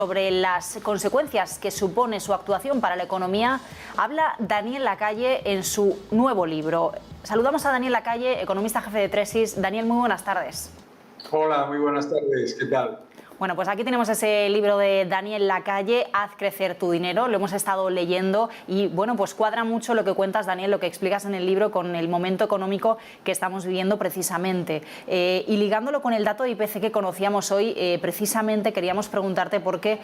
Sobre las consecuencias que supone su actuación para la economía, habla Daniel Lacalle en su nuevo libro. Saludamos a Daniel Lacalle, economista jefe de Tresis. Daniel, muy buenas tardes. Hola, muy buenas tardes. ¿Qué tal? Bueno, pues aquí tenemos ese libro de Daniel Lacalle, Haz crecer tu dinero. Lo hemos estado leyendo y, bueno, pues cuadra mucho lo que cuentas, Daniel, lo que explicas en el libro con el momento económico que estamos viviendo precisamente. Y ligándolo con el dato de IPC que conocíamos hoy, precisamente queríamos preguntarte por qué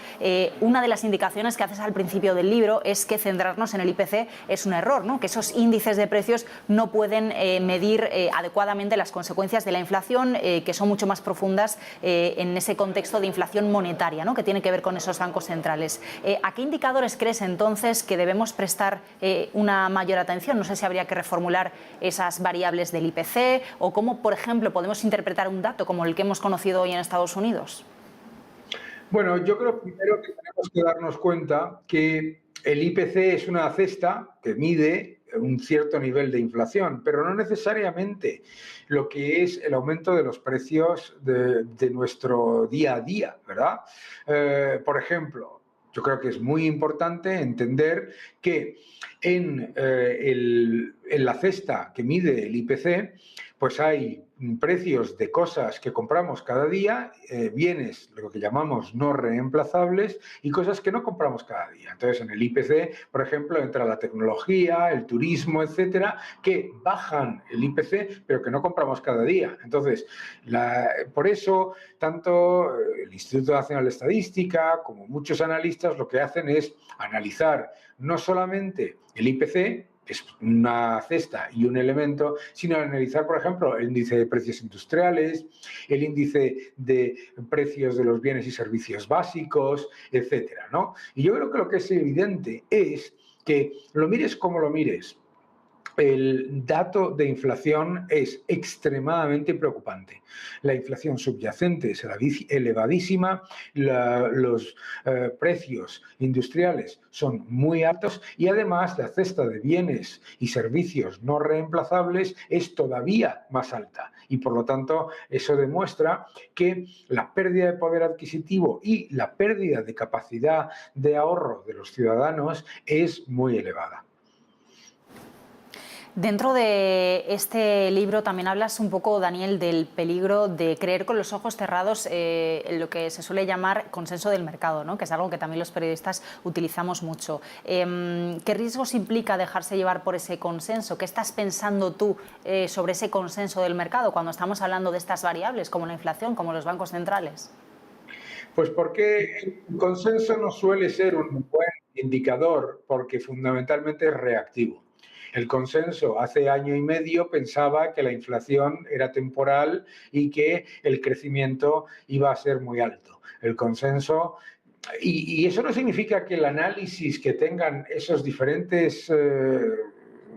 una de las indicaciones que haces al principio del libro es que centrarnos en el IPC es un error, ¿no? Que esos índices de precios no pueden medir adecuadamente las consecuencias de la inflación, que son mucho más profundas en ese contexto de inflación monetaria, ¿no? Que tiene que ver con esos bancos centrales. ¿A qué indicadores crees entonces que debemos prestar una mayor atención? No sé si habría que reformular esas variables del IPC o cómo, por ejemplo, podemos interpretar un dato como el que hemos conocido hoy en Estados Unidos. Bueno, yo creo primero que tenemos que darnos cuenta que el IPC es una cesta que mide un cierto nivel de inflación, pero no necesariamente lo que es el aumento de los precios de nuestro día a día, ¿verdad? Por ejemplo, yo creo que es muy importante entender que en la cesta que mide el IPC, pues hay precios de cosas que compramos cada día, bienes, lo que llamamos no reemplazables, y cosas que no compramos cada día. Entonces, en el IPC, por ejemplo, entra la tecnología, el turismo, etcétera, que bajan el IPC, pero que no compramos cada día. Entonces, por eso, tanto el Instituto Nacional de Estadística como muchos analistas lo que hacen es analizar no solamente el IPC, que es una cesta y un elemento, sino analizar, por ejemplo, el índice de precios industriales, el índice de precios de los bienes y servicios básicos, etcétera, ¿no? Y yo creo que lo que es evidente es que lo mires como lo mires, el dato de inflación es extremadamente preocupante. La inflación subyacente es elevadísima, los precios industriales son muy altos y además la cesta de bienes y servicios no reemplazables es todavía más alta. Y por lo tanto eso demuestra que la pérdida de poder adquisitivo y la pérdida de capacidad de ahorro de los ciudadanos es muy elevada. Dentro de este libro también hablas un poco, Daniel, del peligro de creer con los ojos cerrados en lo que se suele llamar consenso del mercado, ¿no? Que es algo que también los periodistas utilizamos mucho. ¿Qué riesgos implica dejarse llevar por ese consenso? ¿Qué estás pensando tú sobre ese consenso del mercado cuando estamos hablando de estas variables, como la inflación, como los bancos centrales? Pues porque el consenso no suele ser un buen indicador, porque fundamentalmente es reactivo. El consenso hace año y medio pensaba que la inflación era temporal y que el crecimiento iba a ser muy alto. El consenso, y eso no significa que el análisis que tengan esos diferentes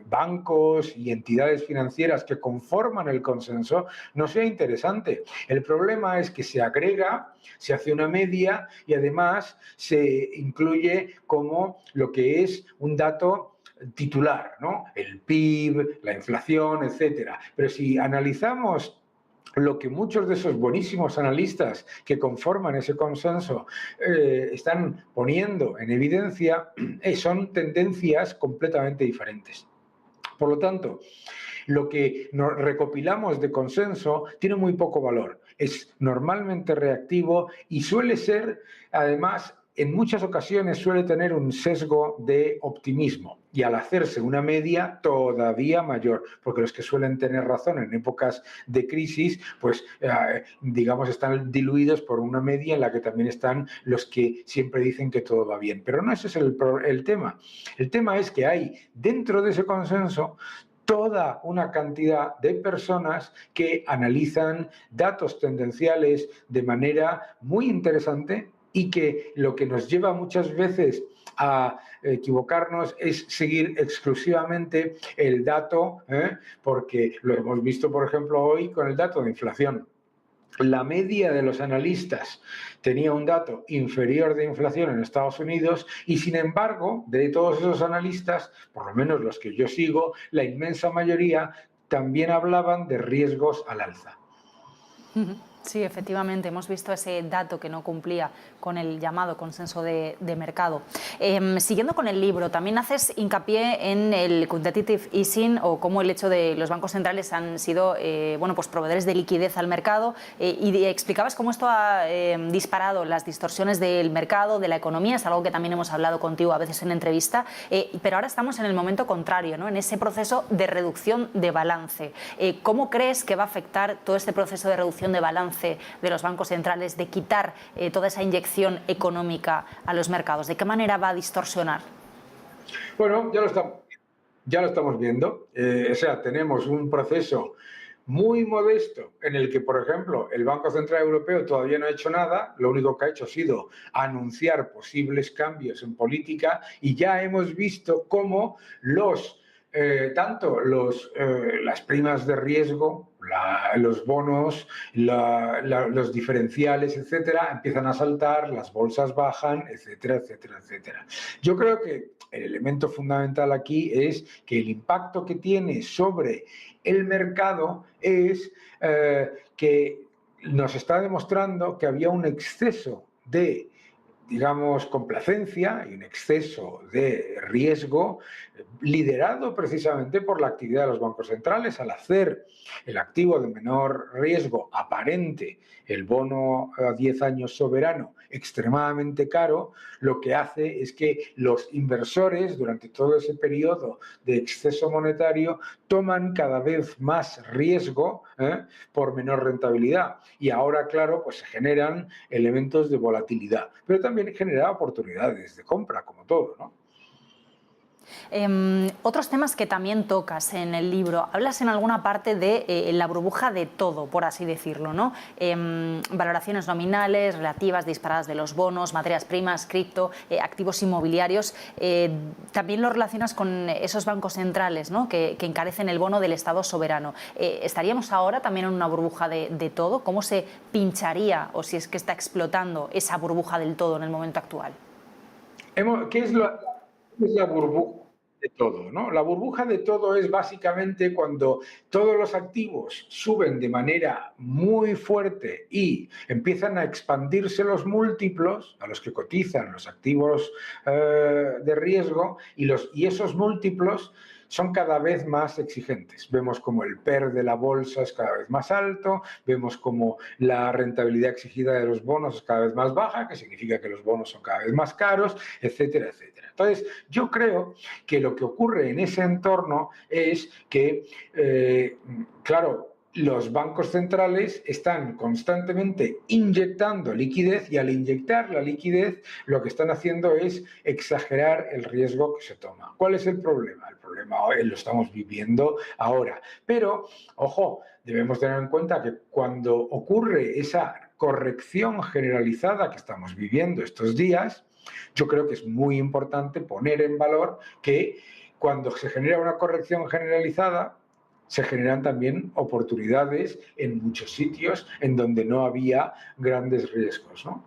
bancos y entidades financieras que conforman el consenso no sea interesante. El problema es que se agrega, se hace una media y además se incluye como lo que es un dato titular, ¿no? El PIB, la inflación, etcétera. Pero si analizamos lo que muchos de esos buenísimos analistas que conforman ese consenso están poniendo en evidencia, son tendencias completamente diferentes. Por lo tanto, lo que nos recopilamos de consenso tiene muy poco valor. Es normalmente reactivo y suele ser, además, en muchas ocasiones suele tener un sesgo de optimismo y al hacerse una media todavía mayor, porque los que suelen tener razón en épocas de crisis, pues digamos están diluidos por una media en la que también están los que siempre dicen que todo va bien. Pero no ese es el tema. El tema es que hay dentro de ese consenso toda una cantidad de personas que analizan datos tendenciales de manera muy interesante y que lo que nos lleva muchas veces a equivocarnos es seguir exclusivamente el dato, porque lo hemos visto, por ejemplo, hoy con el dato de inflación. La media de los analistas tenía un dato inferior de inflación en Estados Unidos y, sin embargo, de todos esos analistas, por lo menos los que yo sigo, la inmensa mayoría también hablaban de riesgos al alza. Sí, efectivamente, hemos visto ese dato que no cumplía con el llamado consenso de mercado. Siguiendo con el libro, también haces hincapié en el quantitative easing o cómo el hecho de los bancos centrales han sido bueno, pues proveedores de liquidez al mercado y explicabas cómo esto ha disparado las distorsiones del mercado, de la economía, es algo que también hemos hablado contigo a veces en entrevista, pero ahora estamos en el momento contrario, ¿no? En ese proceso de reducción de balance. ¿Cómo crees que va a afectar todo este proceso de reducción de balance de los bancos centrales, de quitar toda esa inyección económica a los mercados? ¿De qué manera va a distorsionar? Bueno, ya lo estamos viendo. O sea, tenemos un proceso muy modesto en el que, por ejemplo, el Banco Central Europeo todavía no ha hecho nada, lo único que ha hecho ha sido anunciar posibles cambios en política y ya hemos visto cómo las primas de riesgo, los bonos, los diferenciales, etcétera, empiezan a saltar, las bolsas bajan, etcétera, etcétera, etcétera. Yo creo que el elemento fundamental aquí es que el impacto que tiene sobre el mercado es que nos está demostrando que había un exceso de, digamos, complacencia y un exceso de riesgo liderado precisamente por la actividad de los bancos centrales al hacer el activo de menor riesgo aparente, el bono a 10 años soberano, extremadamente caro, lo que hace es que los inversores durante todo ese periodo de exceso monetario toman cada vez más riesgo por menor rentabilidad. Y ahora, claro, pues se generan elementos de volatilidad, pero también genera oportunidades de compra, como todo, ¿no? Otros temas que también tocas en el libro, hablas en alguna parte de la burbuja de todo, por así decirlo, ¿no? Valoraciones nominales, relativas, disparadas de los bonos, materias primas, cripto, activos inmobiliarios. También lo relacionas con esos bancos centrales, ¿no? que encarecen el bono del Estado soberano. ¿Estaríamos ahora también en una burbuja de todo? ¿Cómo se pincharía o si es que está explotando esa burbuja del todo en el momento actual? ¿Qué es la burbuja de todo, ¿no? La burbuja de todo es básicamente cuando todos los activos suben de manera muy fuerte y empiezan a expandirse los múltiplos a los que cotizan los activos de riesgo y esos múltiplos son cada vez más exigentes. Vemos como el PER de la bolsa es cada vez más alto, vemos como la rentabilidad exigida de los bonos es cada vez más baja, que significa que los bonos son cada vez más caros, etcétera, etcétera. Entonces, yo creo que lo que ocurre en ese entorno es que, claro, los bancos centrales están constantemente inyectando liquidez y al inyectar la liquidez lo que están haciendo es exagerar el riesgo que se toma. ¿Cuál es el problema? El problema hoy lo estamos viviendo ahora. Pero, ojo, debemos tener en cuenta que cuando ocurre esa corrección generalizada que estamos viviendo estos días, yo creo que es muy importante poner en valor que cuando se genera una corrección generalizada, se generan también oportunidades en muchos sitios en donde no había grandes riesgos, ¿no?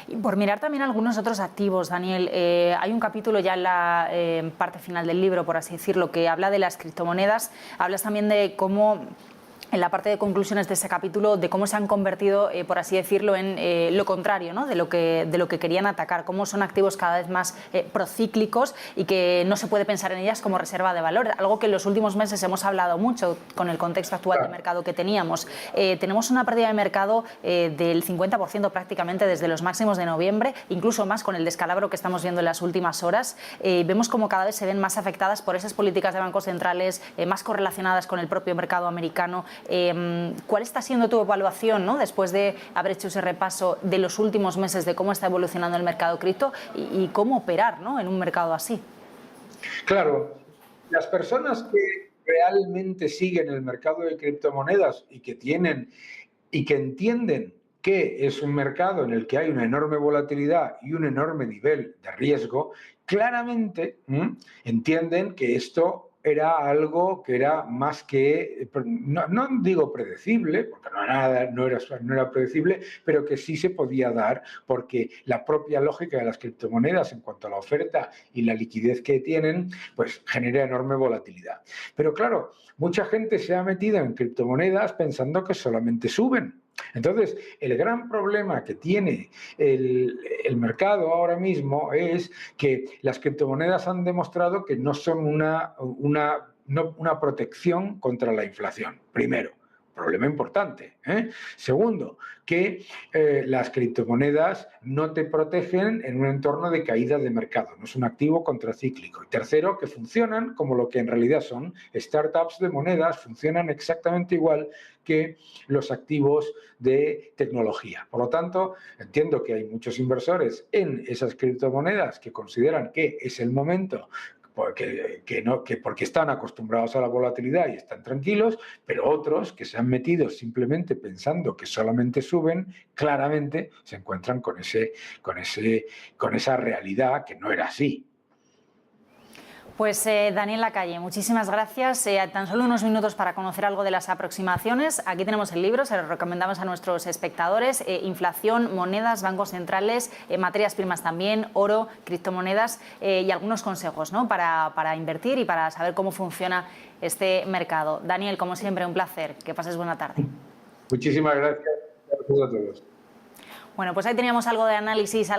Y por mirar también algunos otros activos, Daniel, hay un capítulo ya en la parte final del libro, por así decirlo, que habla de las criptomonedas. Hablas también de cómo, en la parte de conclusiones de ese capítulo, de cómo se han convertido, por así decirlo, en lo contrario, ¿no? de lo que querían atacar, cómo son activos cada vez más procíclicos y que no se puede pensar en ellas como reserva de valor, algo que en los últimos meses hemos hablado mucho con el contexto actual de mercado que teníamos. Tenemos una pérdida de mercado del 50% prácticamente desde los máximos de noviembre, incluso más con el descalabro que estamos viendo en las últimas horas. Vemos como cada vez se ven más afectadas por esas políticas de bancos centrales más correlacionadas con el propio mercado americano. ¿Cuál está siendo tu evaluación, ¿no? después de haber hecho ese repaso de los últimos meses de cómo está evolucionando el mercado cripto y cómo operar, ¿no? en un mercado así? Claro, las personas que realmente siguen el mercado de criptomonedas y que entienden que es un mercado en el que hay una enorme volatilidad y un enorme nivel de riesgo, claramente entienden que esto era algo que era más que, no digo predecible, porque no era predecible, pero que sí se podía dar, porque la propia lógica de las criptomonedas en cuanto a la oferta y la liquidez que tienen, pues genera enorme volatilidad. Pero claro, mucha gente se ha metido en criptomonedas pensando que solamente suben. Entonces, el gran problema que tiene el mercado ahora mismo es que las criptomonedas han demostrado que no son una protección contra la inflación, primero. Problema importante. Segundo, que las criptomonedas no te protegen en un entorno de caída de mercado, no es un activo contracíclico. Y tercero, que funcionan como lo que en realidad son startups de monedas, funcionan exactamente igual que los activos de tecnología. Por lo tanto, entiendo que hay muchos inversores en esas criptomonedas que consideran que es el momento porque están acostumbrados a la volatilidad y están tranquilos, pero otros que se han metido simplemente pensando que solamente suben, claramente se encuentran con esa realidad que no era así. Pues Daniel Lacalle, muchísimas gracias. Tan solo unos minutos para conocer algo de las aproximaciones. Aquí tenemos el libro, se lo recomendamos a nuestros espectadores. Inflación, monedas, bancos centrales, materias primas también, oro, criptomonedas y algunos consejos, ¿no?, para invertir y para saber cómo funciona este mercado. Daniel, como siempre, un placer. Que pases buena tarde. Muchísimas gracias. Gracias a todos. Bueno, pues ahí teníamos algo de análisis.